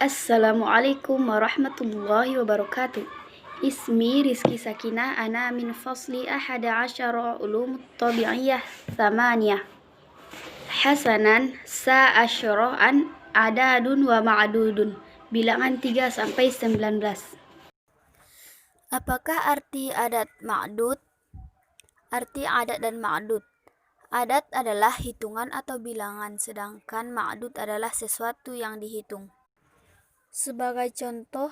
Assalamualaikum warahmatullahi wabarakatuh. Ismi Rizky Sakinah, ana min fasli ahada asyara ulum tabi'iyah thamaniyah. Hasanan sa'asyara'an adadun wa ma'adudun. Bilangan 3 sampai 19. Apakah arti adat ma'dud? Arti adat dan ma'dud. Adat adalah hitungan atau bilangan, sedangkan ma'dud adalah sesuatu yang dihitung. Sebagai contoh,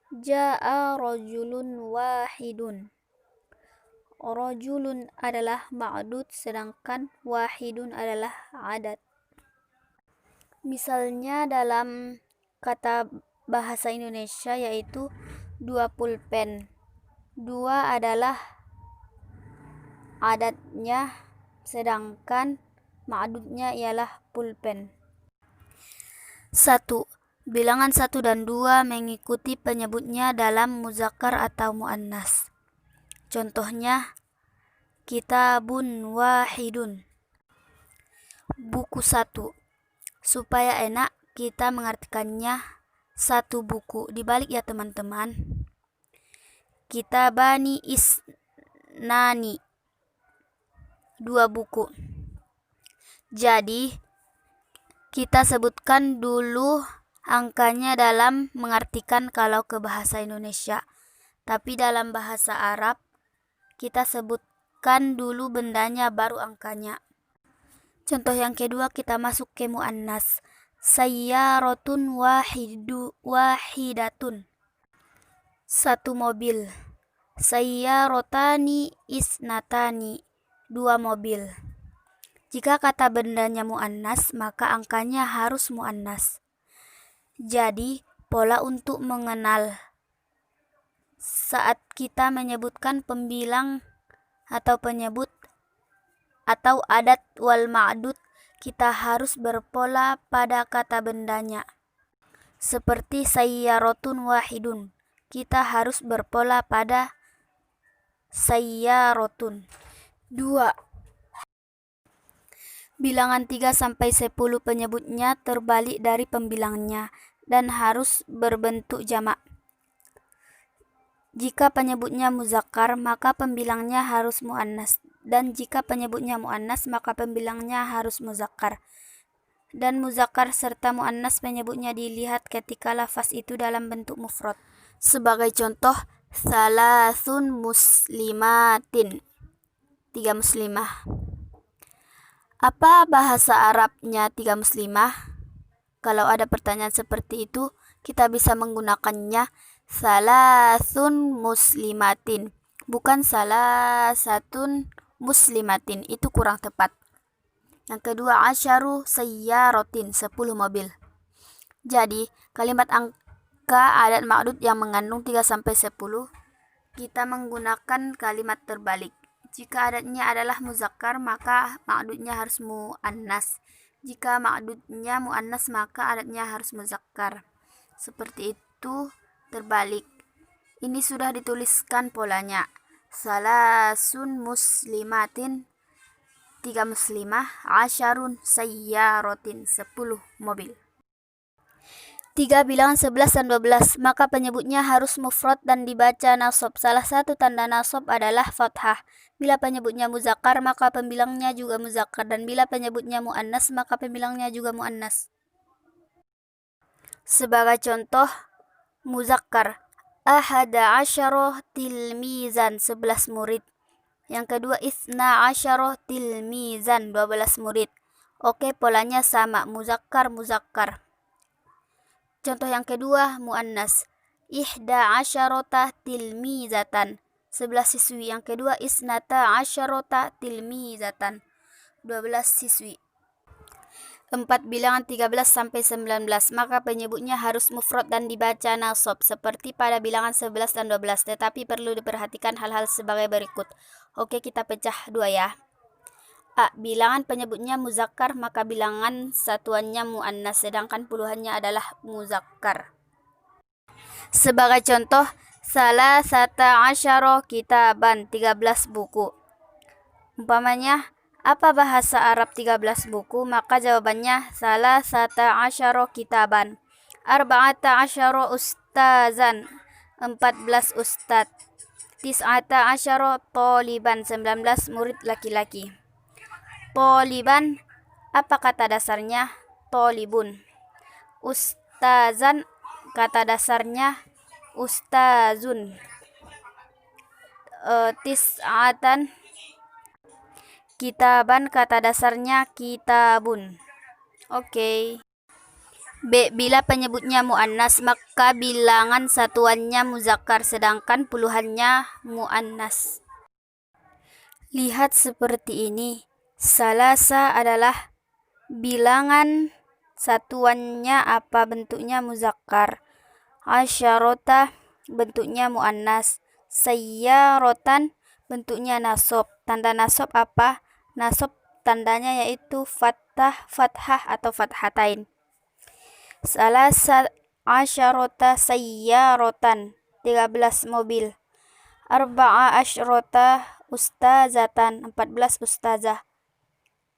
ja'a rajulun wahidun. Rajulun adalah ma'dud, sedangkan wahidun adalah adat. Misalnya dalam kata bahasa Indonesia yaitu 2 pulpen. 2 adalah adatnya, sedangkan ma'dudnya ialah pulpen. 1. Bilangan 1 dan 2 mengikuti penyebutnya dalam muzakkar atau muannas. Contohnya, kitabun wahidun, buku 1. Supaya enak kita mengartikannya satu buku. Dibalik ya teman-teman. Kitabani isnani, 2 buku. Jadi kita sebutkan dulu angkanya dalam mengartikan kalau ke bahasa Indonesia. Tapi dalam bahasa Arab kita sebutkan dulu bendanya baru angkanya. Contoh yang kedua, kita masuk ke muannas. Sayyaratun wahidatun, 1 mobil. Sayyarotani isnatani, 2 mobil. Jika kata bendanya muannas, maka angkanya harus muannas. Jadi, pola untuk mengenal saat kita menyebutkan pembilang atau penyebut atau adat wal ma'dud, kita harus berpola pada kata bendanya. Seperti sayyaratun wahidun, kita harus berpola pada sayyaratun. 2. Bilangan 3 sampai 10 penyebutnya terbalik dari pembilangnya dan harus berbentuk jamak. Jika penyebutnya muzakkar, maka pembilangnya harus muannas, dan jika penyebutnya muannas, maka pembilangnya harus muzakkar. Dan muzakkar serta muannas penyebutnya dilihat ketika lafaz itu dalam bentuk mufrad. Sebagai contoh, salasun muslimatin, 3 muslimah. Apa bahasa Arabnya 3 muslimah? Kalau ada pertanyaan seperti itu, kita bisa menggunakannya salasun muslimatin, bukan salasatun muslimatin. Itu kurang tepat. Yang kedua, asyaru sayyaratin, 10 mobil. Jadi, kalimat angka adat ma'dud yang mengandung 3 sampai 10, kita menggunakan kalimat terbalik. Jika adatnya adalah muzakkar, maka ma'dudnya harus muannas. Jika ma'dudnya muannas, maka adatnya harus muzakkar. Seperti itu terbalik. Ini sudah dituliskan polanya. Salasun muslimatin, 3 muslimah. Asyarun sayyaratin, 10 mobil. 3 bilangan 11 dan 12, maka penyebutnya harus mufrad dan dibaca nasab. Salah satu tanda nasab adalah fathah. Bila penyebutnya muzakkar, maka pembilangnya juga muzakkar, dan bila penyebutnya muannas, maka pembilangnya juga muannas. Sebagai contoh, muzakkar, ahada asyarah tilmizan, 11 murid. Yang kedua, isna asyarah tilmizan, 12 murid. Oke, polanya sama, muzakkar, muzakkar. Contoh yang kedua, muannas, ihda asyarata tilmizatan, 11 siswi. Yang kedua, isnata asyarata tilmizatan, 12 siswi. 4 bilangan 13 sampai 19, maka penyebutnya harus mufrad dan dibaca nasab seperti pada bilangan 11 dan 12, tetapi perlu diperhatikan hal-hal sebagai berikut. Oke, kita pecah 2 ya. A. Bilangan penyebutnya muzakkar, maka bilangan satuannya muannas, sedangkan puluhannya adalah muzakkar. Sebagai contoh, salasata asyara kitaban, 13 buku. Umpamanya, apa bahasa Arab 13 buku? Maka jawabannya salasata asyara kitaban. arba'ata asyara ustazan, 14 ustadz. Tis'ata asyara taliban, 19 murid laki-laki. Taliban, apa kata dasarnya? Talibun. Ustazan, kata dasarnya ustazun. Tis'atan, kitaban, kata dasarnya kitabun. Oke. B. Bila penyebutnya muannas, maka bilangan satuannya muzakkar, sedangkan puluhannya muannas. Lihat seperti ini. Salasa adalah bilangan satuannya apa? Bentuknya muzakkar. Asyarota bentuknya muannas. Sayyarotan bentuknya nasab. Tanda nasab apa? Nasab tandanya yaitu fathah atau fathatain. Salasa asyarota sayyarotan, 13 mobil. Arba'a asyrota ustazatan, 14 ustazah.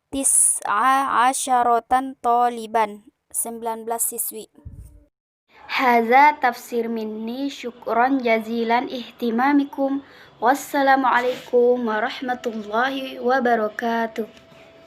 Tis'a asyarotan taliban, 19 siswi. Hadza tafsir minni, syukran jazilan ihtimamikum. Wassalamualaikum warahmatullahi wabarakatuh.